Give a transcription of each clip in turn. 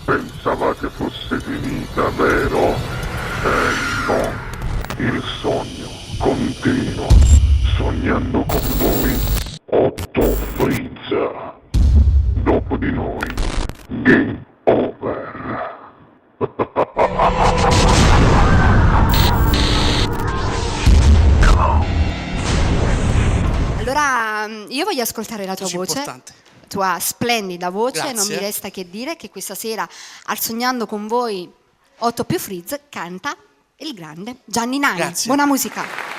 Pensavate fosse finita, vero? No. Il sogno continua. Sognando con voi, Otto Frizza. Dopo di noi, game over. Allora, io voglio ascoltare la tua voce. Importante. Tua splendida voce. Grazie. Non mi resta che dire che questa sera al Sognando con voi 8 più Frizz canta il grande Gianni Nani. Grazie. Buona musica.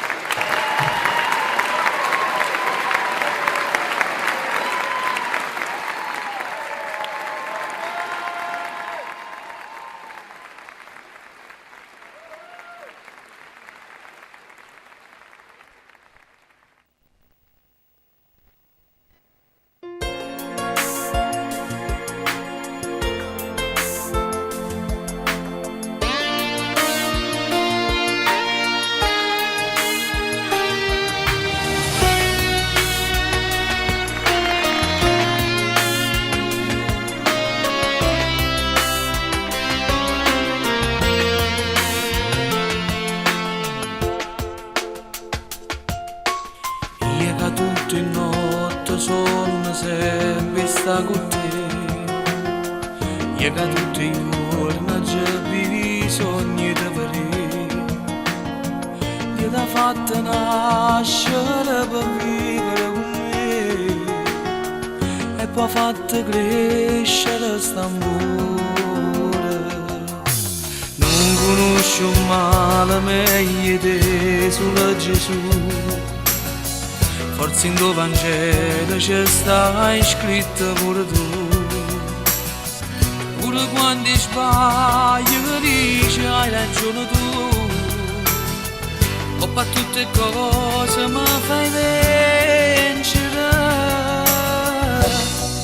Tutte notte sono sempre sta con te. Io che tutti i giorni c'è bisogno di vedere. Io t'ho fatto nascere per vivere con me e poi fatto crescere st'amore. Non conosco male meglio te solo Gesù. Forse in tuo Vangelo c'è sta scritto pure tu. Pure quando sbaglio dici hai ragione tu. O per tutte cose mi fai vincere.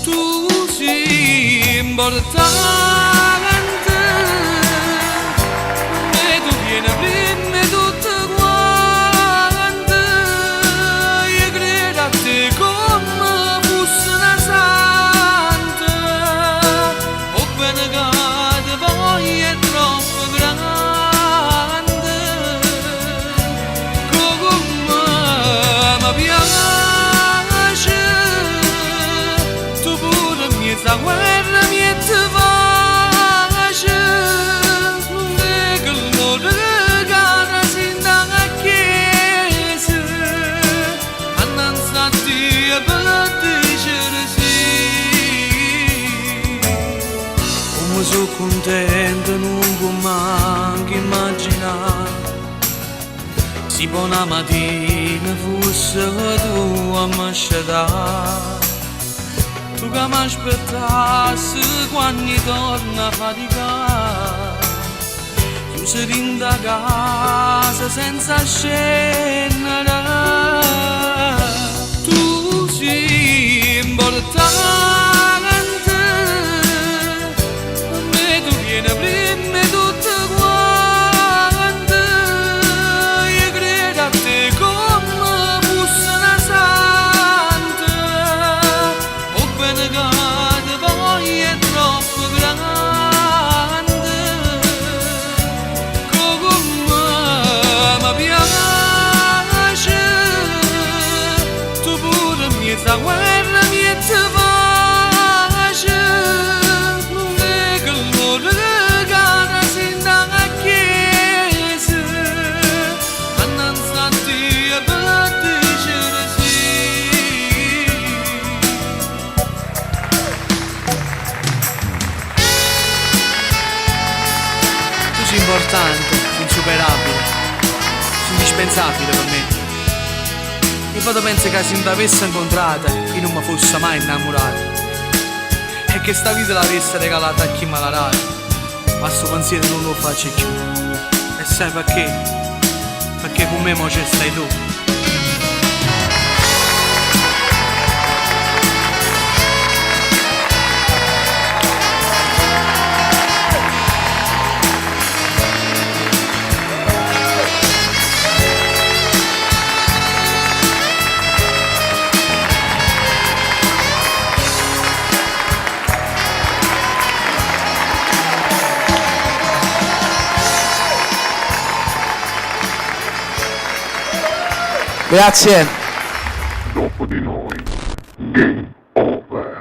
Tu sei importante e tu vieni prima di tutto. La guerra mi ti face, non è che lo regala sin dalla chiesa, annanzati a per dicere sì. Come sono contento non può manco immaginare, se buona mattina fosse tu a me scegliere. Tu che mi aspettassi quando torna a faticare. Chiuso in da casa senza scendere. Tu sei importante, per me tu vieni prima di tutto quanto. Io credo a te come fosse una santa. Bene che poi è troppo grande, come mi piace, tu pure mi sta guerra mi ti face, non è che lo regala sin dalla chiesa, annanzati a per dicere sì. Importante, insuperabile, indispensabile per me. E poi penso che se non t'avessi incontrata io non mi fosse mai innamorato e che sta vita l'avesse regalata a chi me l'ha dato, ma sto pensiero non lo faccio più. E sai perché? Perché con me mo ci stai tu. Grazie. Dopo di noi, game over.